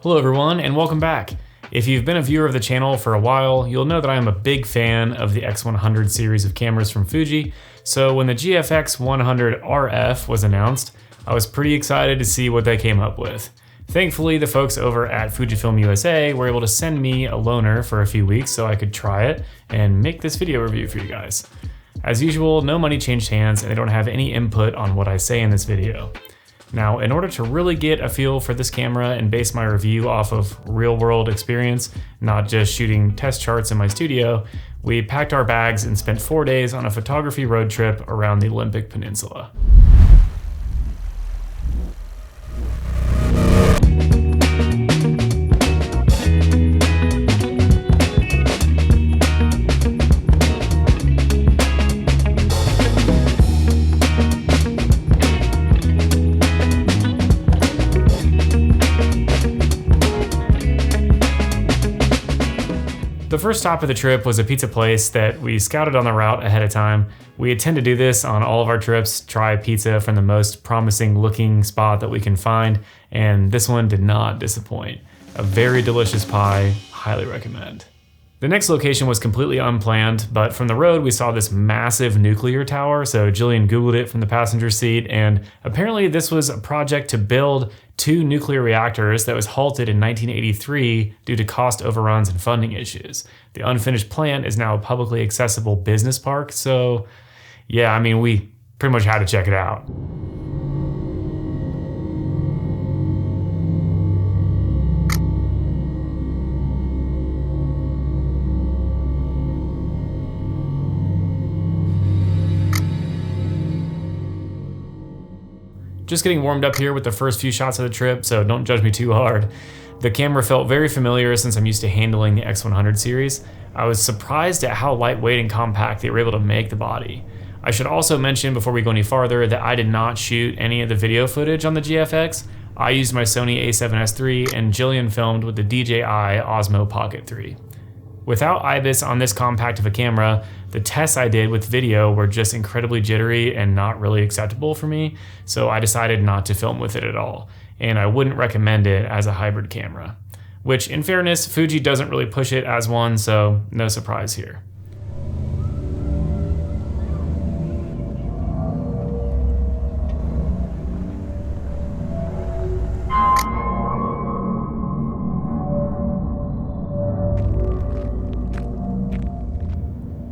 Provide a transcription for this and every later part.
Hello everyone and welcome back. If you've been a viewer of the channel for a while, you'll know that I am a big fan of the X100 series of cameras from Fuji, so when the GFX100RF was announced, I was pretty excited to see what they came up with. Thankfully, the folks over at Fujifilm USA were able to send me a loaner for a few weeks so I could try it and make this video review for you guys. As usual, no money changed hands and they don't have any input on what I say in this video. Now, in order to really get a feel for this camera and base my review off of real-world experience, not just shooting test charts in my studio, we packed our bags and spent 4 days on a photography road trip around the Olympic Peninsula. The first stop of the trip was a pizza place that we scouted on the route ahead of time. We tend to do this on all of our trips, try pizza from the most promising looking spot that we can find, and this one did not disappoint. A very delicious pie, highly recommend. The next location was completely unplanned, but from the road we saw this massive nuclear tower, so Jillian Googled it from the passenger seat, and apparently this was a project to build 2 nuclear reactors that was halted in 1983 due to cost overruns and funding issues. The unfinished plant is now a publicly accessible business park, so yeah, I mean, we pretty much had to check it out. Just getting warmed up here with the first few shots of the trip, so don't judge me too hard. The camera felt very familiar since I'm used to handling the X100 series. I was surprised at how lightweight and compact they were able to make the body. I should also mention before we go any farther that I did not shoot any of the video footage on the GFX. I used my Sony a7S III and Jillian filmed with the DJI Osmo Pocket 3. Without IBIS on this compact of a camera, the tests I did with video were just incredibly jittery and not really acceptable for me, so I decided not to film with it at all, and I wouldn't recommend it as a hybrid camera. Which, in fairness, Fuji doesn't really push it as one, so no surprise here.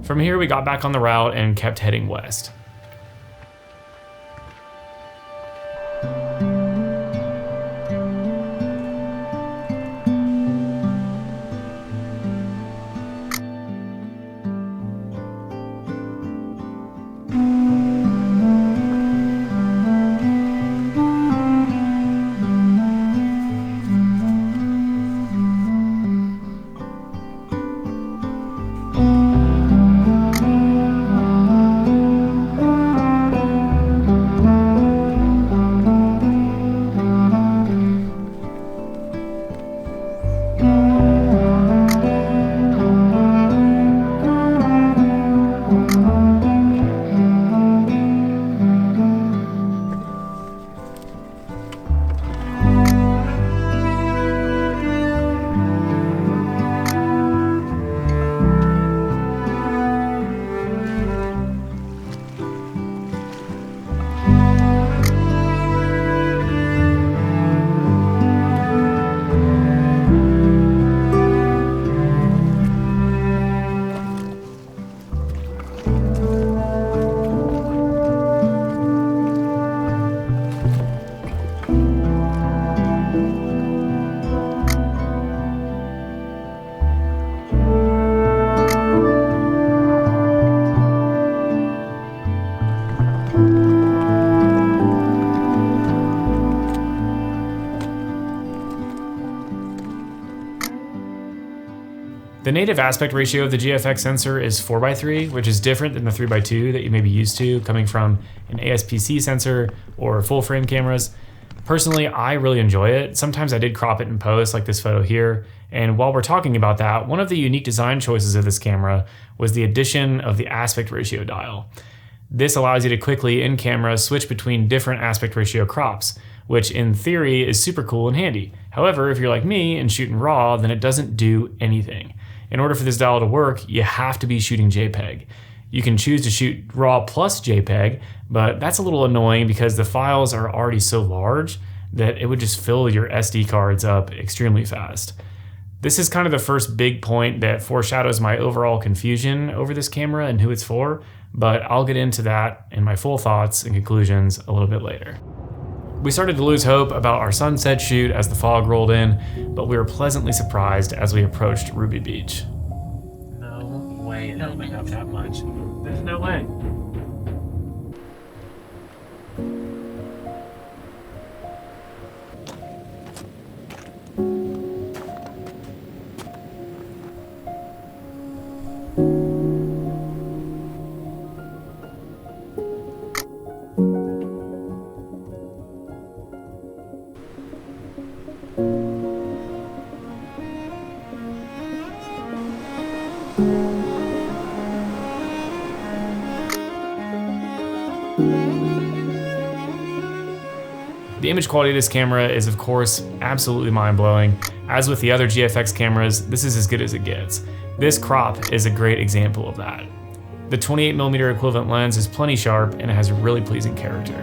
From here, we got back on the route and kept heading west. The native aspect ratio of the GFX sensor is 4:3, which is different than the 3:2 that you may be used to coming from an ASPC sensor or full frame cameras. Personally, I really enjoy it. Sometimes I did crop it in post, like this photo here. And while we're talking about that, one of the unique design choices of this camera was the addition of the aspect ratio dial. This allows you to quickly, in camera, switch between different aspect ratio crops, which in theory is super cool and handy. However, if you're like me and shooting RAW, then it doesn't do anything. In order for this dial to work, you have to be shooting JPEG. You can choose to shoot RAW plus JPEG, but that's a little annoying because the files are already so large that it would just fill your SD cards up extremely fast. This is kind of the first big point that foreshadows my overall confusion over this camera and who it's for, but I'll get into that in my full thoughts and conclusions a little bit later. We started to lose hope about our sunset shoot as the fog rolled in, but we were pleasantly surprised as we approached Ruby Beach. No way it opened up that much. There's no way. The image quality of this camera is of course absolutely mind-blowing. As with the other GFX cameras, this is as good as it gets. This crop is a great example of that. The 28mm equivalent lens is plenty sharp and it has a really pleasing character.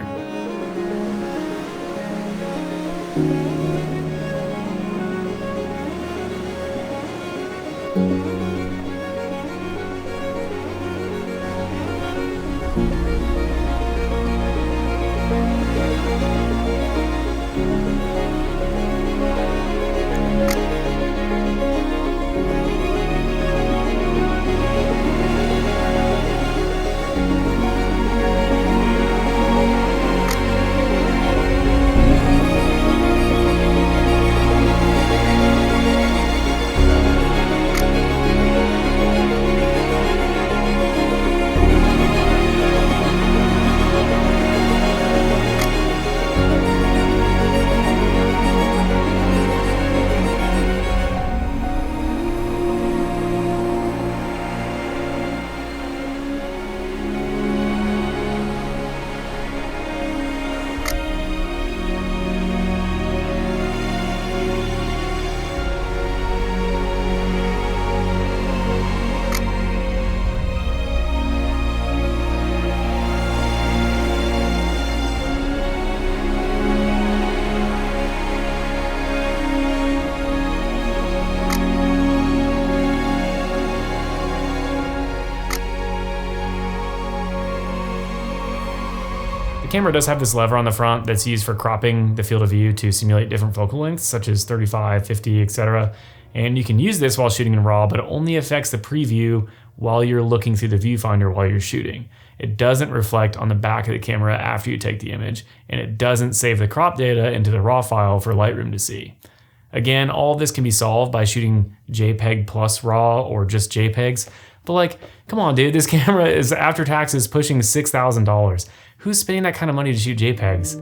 The camera does have this lever on the front that's used for cropping the field of view to simulate different focal lengths, such as 35, 50, etc. And you can use this while shooting in RAW, but it only affects the preview while you're looking through the viewfinder while you're shooting. It doesn't reflect on the back of the camera after you take the image, and it doesn't save the crop data into the RAW file for Lightroom to see. Again, all of this can be solved by shooting JPEG plus RAW or just JPEGs, but like, come on dude, this camera is after taxes pushing $6,000. Who's spending that kind of money to shoot JPEGs?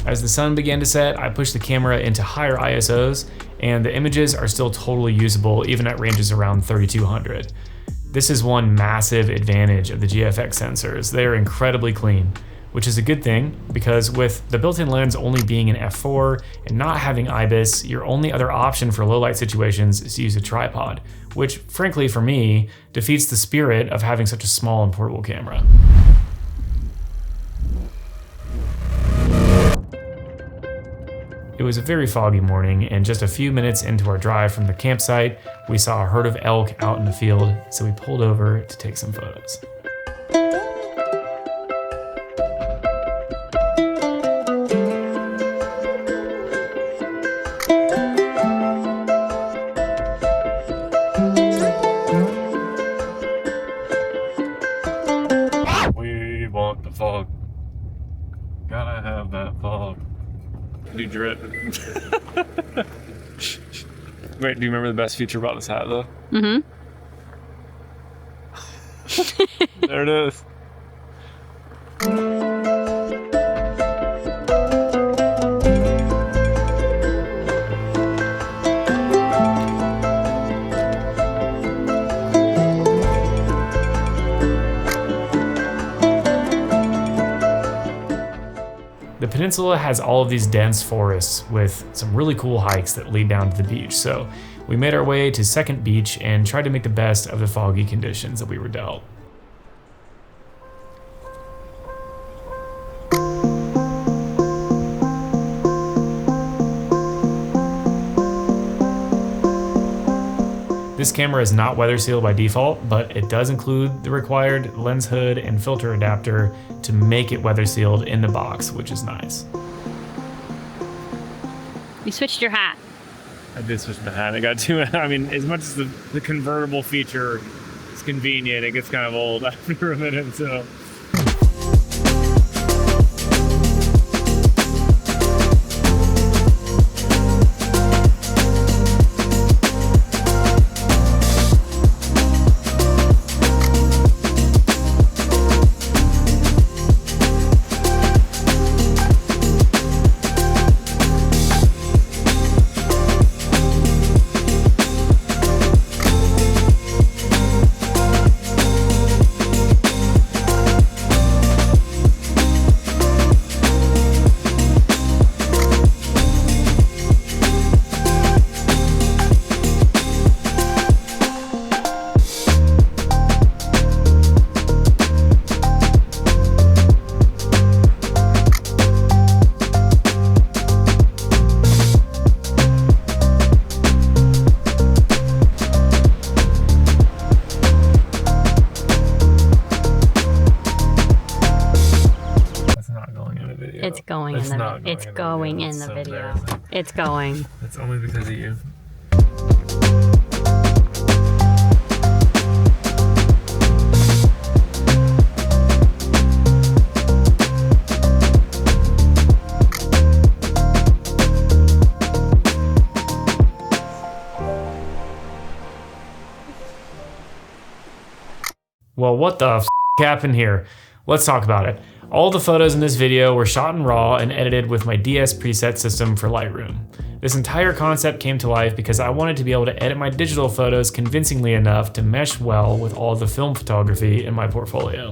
As the sun began to set, I pushed the camera into higher ISOs, and the images are still totally usable even at ranges around 3200. This is one massive advantage of the GFX sensors. They are incredibly clean, which is a good thing because with the built-in lens only being an f4 and not having IBIS, your only other option for low light situations is to use a tripod, which frankly for me defeats the spirit of having such a small and portable camera. It was a very foggy morning, and just a few minutes into our drive from the campsite, we saw a herd of elk out in the field, so we pulled over to take some photos. We want the fog. Gotta have that fog. Do drip. Wait, do you remember the best feature about this hat, though? Mm-hmm. There it is. The peninsula has all of these dense forests with some really cool hikes that lead down to the beach, so we made our way to Second Beach and tried to make the best of the foggy conditions that we were dealt. This camera is not weather sealed by default, but it does include the required lens hood and filter adapter to make it weather sealed in the box, which is nice. You switched your hat. I did switch my hat. I got two. I mean, as much as the convertible feature is convenient, it gets kind of old after a minute, so. It's going in the video. It's going in the video. It's going. It's only because of you. Well, what the f happened here? Let's talk about it. All the photos in this video were shot in RAW and edited with my DS preset system for Lightroom. This entire concept came to life because I wanted to be able to edit my digital photos convincingly enough to mesh well with all the film photography in my portfolio.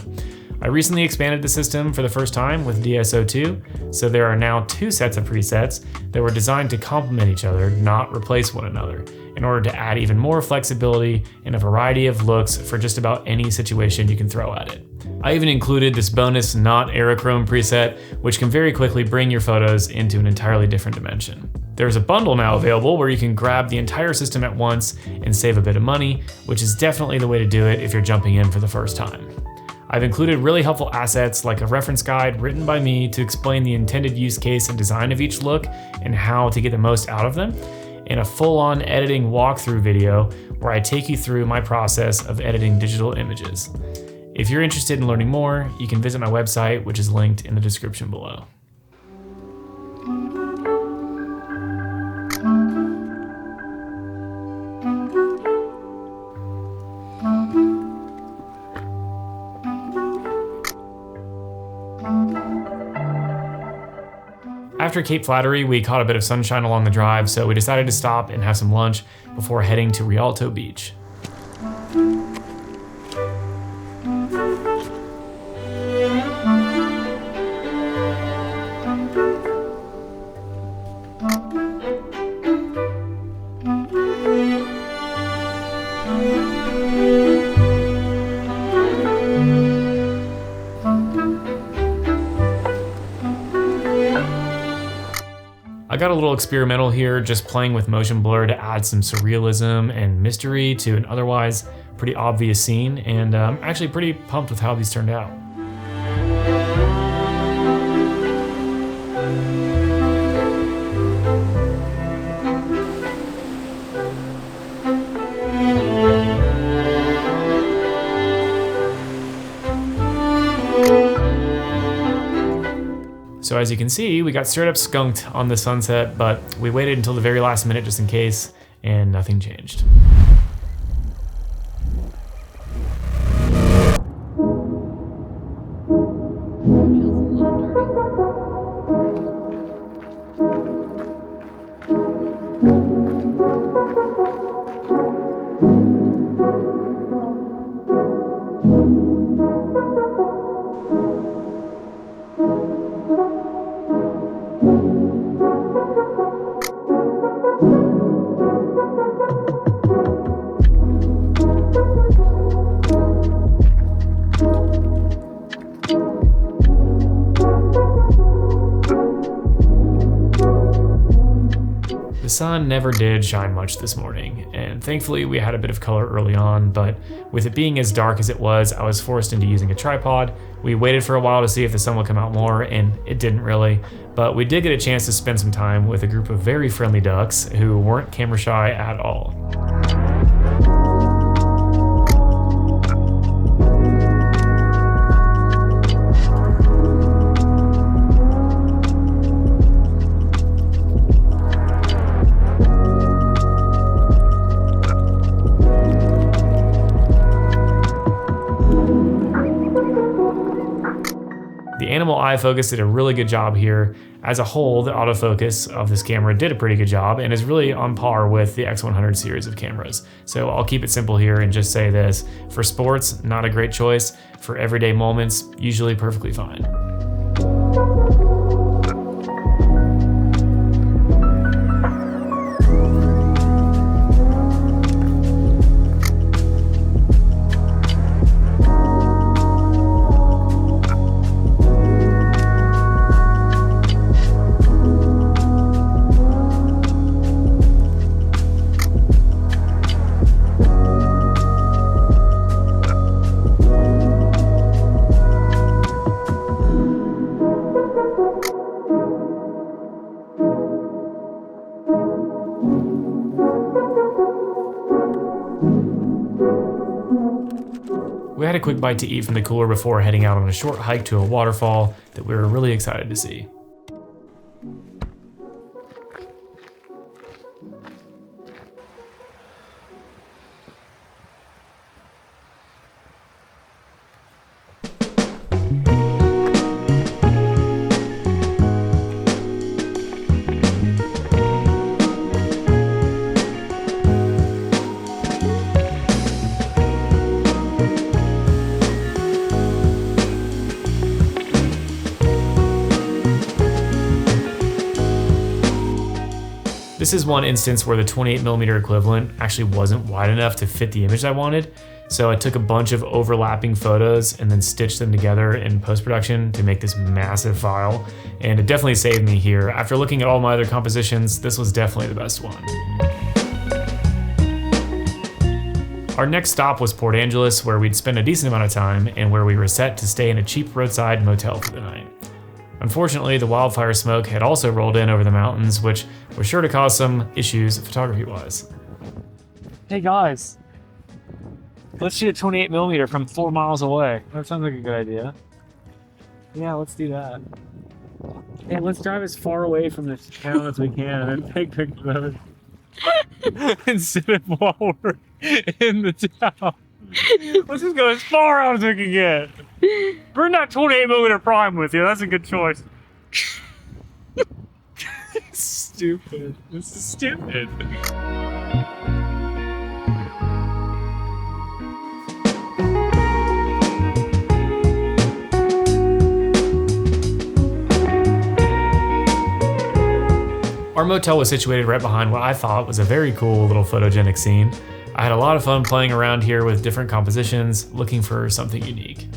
I recently expanded the system for the first time with DSO2, so there are now 2 sets of presets that were designed to complement each other, not replace one another, in order to add even more flexibility and a variety of looks for just about any situation you can throw at it. I even included this bonus not aerochrome preset, which can very quickly bring your photos into an entirely different dimension. There's a bundle now available where you can grab the entire system at once and save a bit of money, which is definitely the way to do it if you're jumping in for the first time. I've included really helpful assets like a reference guide written by me to explain the intended use case and design of each look and how to get the most out of them, and a full-on editing walkthrough video where I take you through my process of editing digital images. If you're interested in learning more, you can visit my website, which is linked in the description below. After Cape Flattery, we caught a bit of sunshine along the drive, so we decided to stop and have some lunch before heading to Rialto Beach. I got a little experimental here, just playing with motion blur to add some surrealism and mystery to an otherwise pretty obvious scene, and I'm actually pretty pumped with how these turned out. So as you can see, we got straight up skunked on the sunset, but we waited until the very last minute just in case, and nothing changed. The sun never did shine much this morning, and thankfully we had a bit of color early on, but with it being as dark as it was, I was forced into using a tripod. We waited for a while to see if the sun would come out more, and it didn't really, but we did get a chance to spend some time with a group of very friendly ducks who weren't camera shy at all. The animal eye focus did a really good job here. As a whole, the autofocus of this camera did a pretty good job and is really on par with the X100 series of cameras. So I'll keep it simple here and just say this. For sports, not a great choice. For everyday moments, usually perfectly fine. We had a quick bite to eat from the cooler before heading out on a short hike to a waterfall that we were really excited to see. This is one instance where the 28mm equivalent actually wasn't wide enough to fit the image I wanted, so I took a bunch of overlapping photos and then stitched them together in post-production to make this massive file, and it definitely saved me here. After looking at all my other compositions, this was definitely the best one. Our next stop was Port Angeles, where we'd spend a decent amount of time and where we were set to stay in a cheap roadside motel for the night. Unfortunately, the wildfire smoke had also rolled in over the mountains, which was sure to cause some issues photography-wise. Hey guys, let's shoot a 28mm from 4 miles away. That sounds like a good idea. Yeah, let's do that. Hey, let's drive as far away from this town as we can and take pictures of it instead of while we're in the town. Let's just go as far out as we can get. Bring that 28mm prime with you. That's a good choice. Stupid. This is stupid. Our motel was situated right behind what I thought was a very cool little photogenic scene. I had a lot of fun playing around here with different compositions, looking for something unique.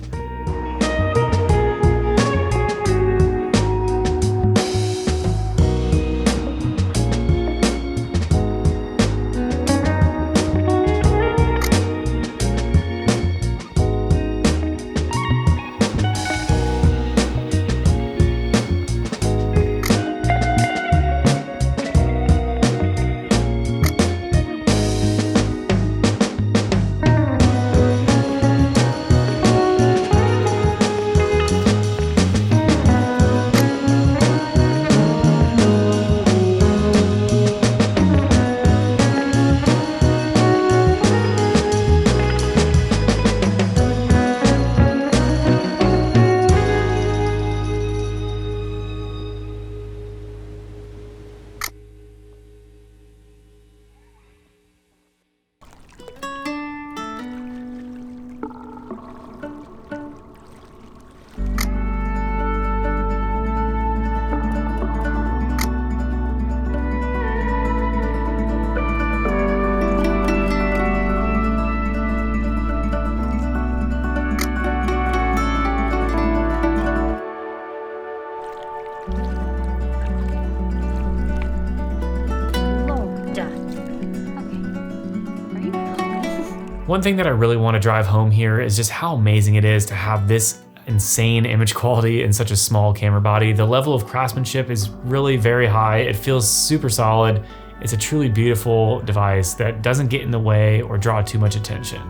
One thing that I really want to drive home here is just how amazing it is to have this insane image quality in such a small camera body. The level of craftsmanship is really very high. It feels super solid. It's a truly beautiful device that doesn't get in the way or draw too much attention.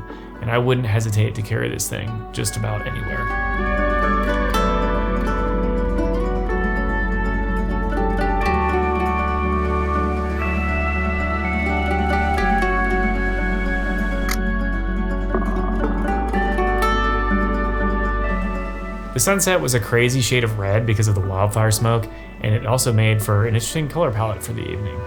And I wouldn't hesitate to carry this thing just about anywhere. The sunset was a crazy shade of red because of the wildfire smoke, and it also made for an interesting color palette for the evening.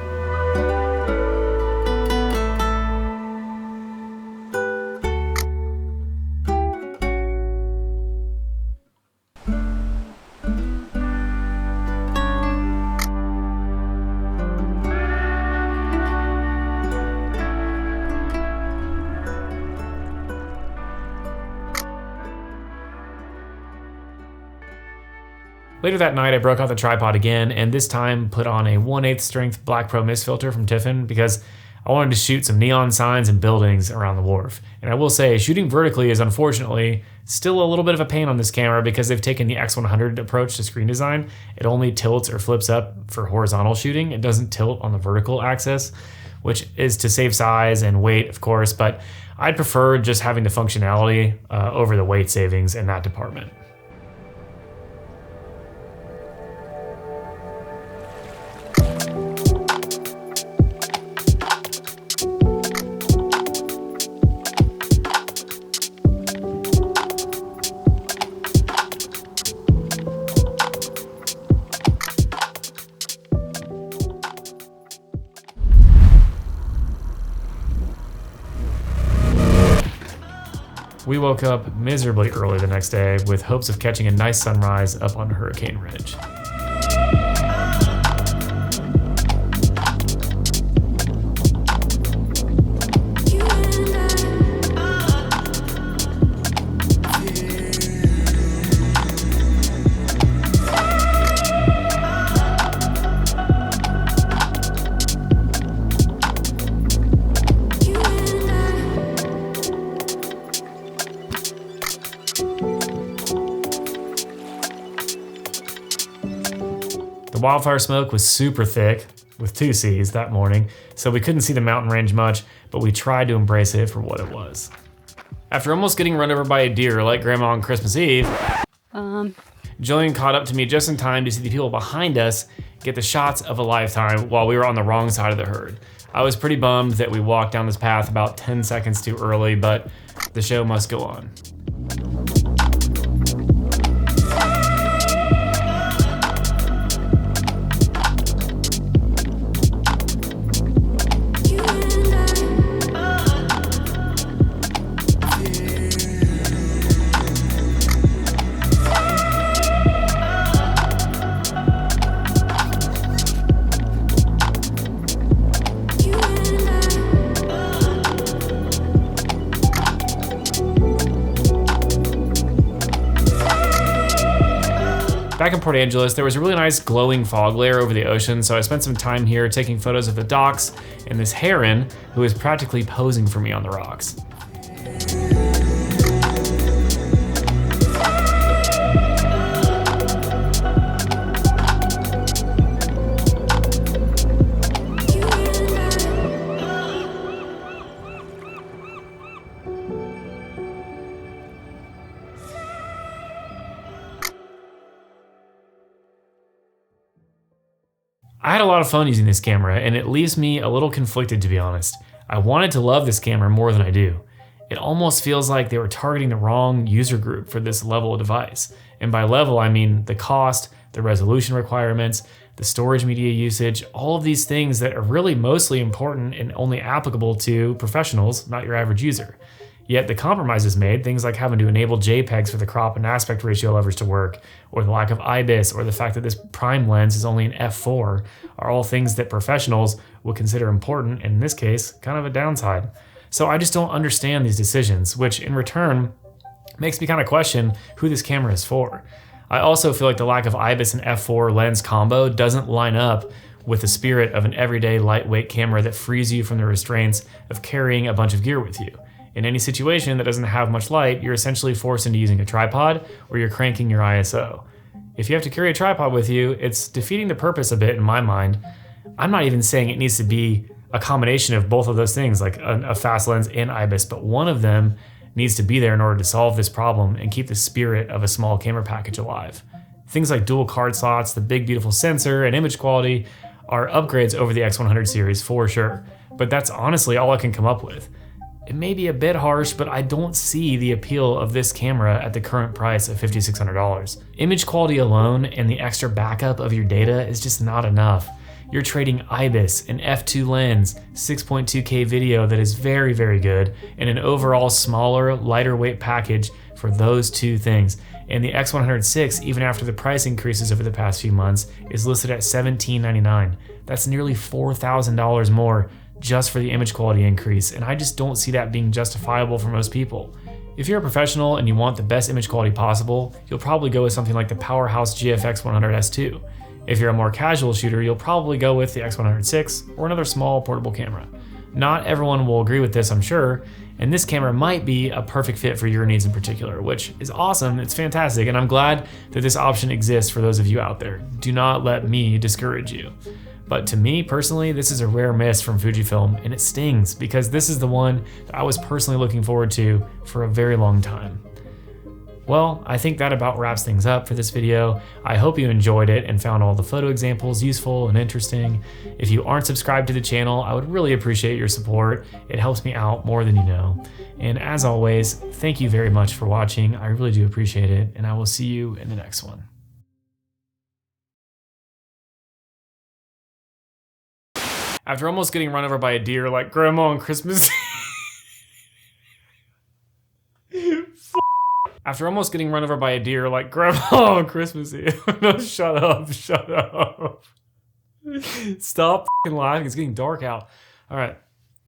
Later that night, I broke out the tripod again, and this time put on a 1/8 strength Black Pro mist filter from Tiffin because I wanted to shoot some neon signs and buildings around the wharf. And I will say, shooting vertically is unfortunately still a little bit of a pain on this camera because they've taken the X100 approach to screen design. It only tilts or flips up for horizontal shooting. It doesn't tilt on the vertical axis, which is to save size and weight, of course, but I'd prefer just having the functionality over the weight savings in that department. We woke up miserably early the next day with hopes of catching a nice sunrise up on Hurricane Ridge. The wildfire smoke was super thick, with 2 C's that morning, so we couldn't see the mountain range much, but we tried to embrace it for what it was. After almost getting run over by a deer like Grandma on Christmas Eve, Jillian caught up to me just in time to see the people behind us get the shots of a lifetime while we were on the wrong side of the herd. I was pretty bummed that we walked down this path about 10 seconds too early, but the show must go on. Back in Port Angeles, there was a really nice glowing fog layer over the ocean, so I spent some time here taking photos of the docks and this heron who is practically posing for me on the rocks. I had a lot of fun using this camera, and it leaves me a little conflicted, to be honest. I wanted to love this camera more than I do. It almost feels like they were targeting the wrong user group for this level of device. And by level, I mean the cost, the resolution requirements, the storage media usage, all of these things that are really mostly important and only applicable to professionals, not your average user. Yet the compromises made, things like having to enable JPEGs for the crop and aspect ratio levers to work, or the lack of IBIS, or the fact that this prime lens is only an f4, are all things that professionals would consider important, and in this case, kind of a downside. So I just don't understand these decisions, which in return makes me kind of question who this camera is for. I also feel like the lack of IBIS and f4 lens combo doesn't line up with the spirit of an everyday lightweight camera that frees you from the restraints of carrying a bunch of gear with you. In any situation that doesn't have much light, you're essentially forced into using a tripod or you're cranking your ISO. If you have to carry a tripod with you, it's defeating the purpose a bit in my mind. I'm not even saying it needs to be a combination of both of those things, like a fast lens and IBIS, but one of them needs to be there in order to solve this problem and keep the spirit of a small camera package alive. Things like dual card slots, the big beautiful sensor, and image quality are upgrades over the X100 series for sure, but that's honestly all I can come up with. It may be a bit harsh, but I don't see the appeal of this camera at the current price of $5,600. Image quality alone and the extra backup of your data is just not enough. You're trading IBIS, an f2 lens, 6.2K video that is very, very good, and an overall smaller, lighter weight package for those two things. And the X100VI, even after the price increases over the past few months, is listed at $1,799. That's nearly $4,000 more just for the image quality increase, and I just don't see that being justifiable for most people. If you're a professional and you want the best image quality possible, you'll probably go with something like the powerhouse GFX100S2. If you're a more casual shooter, you'll probably go with the X100VI or another small portable camera. Not everyone will agree with this, I'm sure, and this camera might be a perfect fit for your needs in particular, which is awesome, it's fantastic, and I'm glad that this option exists for those of you out there. Do not let me discourage you. But to me personally, this is a rare miss from Fujifilm, and it stings because this is the one that I was personally looking forward to for a very long time. Well, I think that about wraps things up for this video. I hope you enjoyed it and found all the photo examples useful and interesting. If you aren't subscribed to the channel, I would really appreciate your support. It helps me out more than you know. And as always, thank you very much for watching. I really do appreciate it, and I will see you in the next one. After almost getting run over by a deer like Grandma on Christmas After almost getting run over by a deer like Grandma on Christmas Eve. No, shut up, shut up. Stop laughing, it's getting dark out. All right.